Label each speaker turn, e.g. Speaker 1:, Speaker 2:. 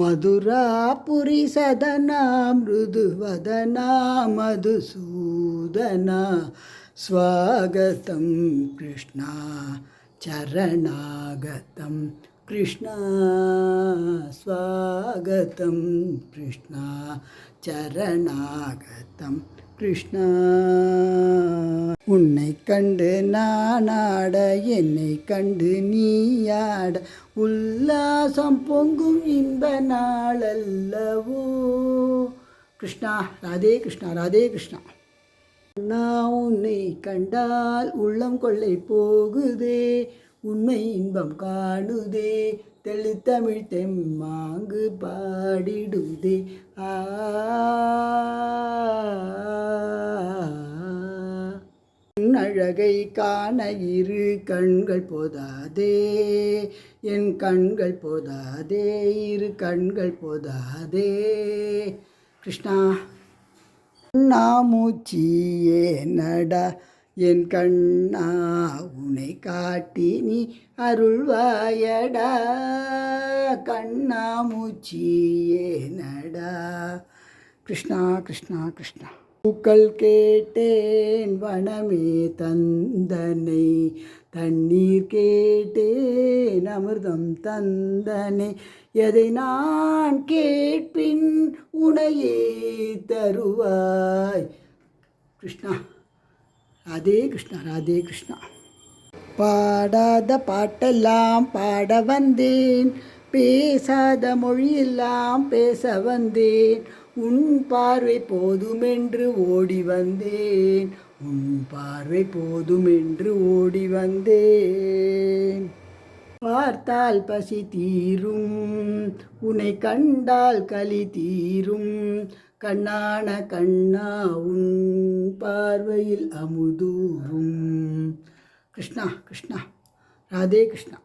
Speaker 1: மதுராபுரி சதனா மிருதுவதனா மதுசூதனா ஸ்வாகதம் கிருஷ்ணா சரணாகதம் கிருஷ்ணா ஸ்வாகதம் கிருஷ்ணா சரணாகதம் கிருஷ்ணா. உன்னை கண்டு நானாட என்னை கண்டு நீயாட உல்லாசம் பொங்கும் இன்ப நாளல்லவோ. கிருஷ்ணா ராதே கிருஷ்ணா ராதே கிருஷ்ணா. நான் உன்னை கண்டால் உள்ளம் கொள்ளை போகுதே, உண்மை இன்பம் காணுதே, தெளித்தமிழ் தெம்மாங்கு பாடிடுதே. அழகை காண இரு கண்கள் போதாதே, என் கண்கள் போதாதே, இரு கண்கள் போதாதே. கிருஷ்ணா மூச்சியே நடா என் கண்ணா, உன்னை காட்டி நீ அருள்வாயடா. கண்ணா மூச்சியே நடா. கிருஷ்ணா கிருஷ்ணா கிருஷ்ணா. பூக்கள் கேட்டேன் வனமே தந்தனை, தண்ணீர் கேட்டேன் அமிர்தம் தந்தனை, எதை நான் கேட்பின் உனையே தருவாய். கிருஷ்ணா ராதே கிருஷ்ணா ராதே கிருஷ்ணா. பாடாத பாட்டெல்லாம் பாட வந்தேன், பேசாத மொழியெல்லாம் பேச வந்தேன், உன் பார்வை போதுமென்று ஓடி வந்தேன், உன் பார்வை போதுமென்று ஓடி வந்தேன். பார்த்தால் பசி தீரும், உன்னை கண்டால் களி தீரும், கண்ணான கண்ணா உன் பார்வையில் அமுதூரும். கிருஷ்ணா கிருஷ்ணா ராதே கிருஷ்ணா.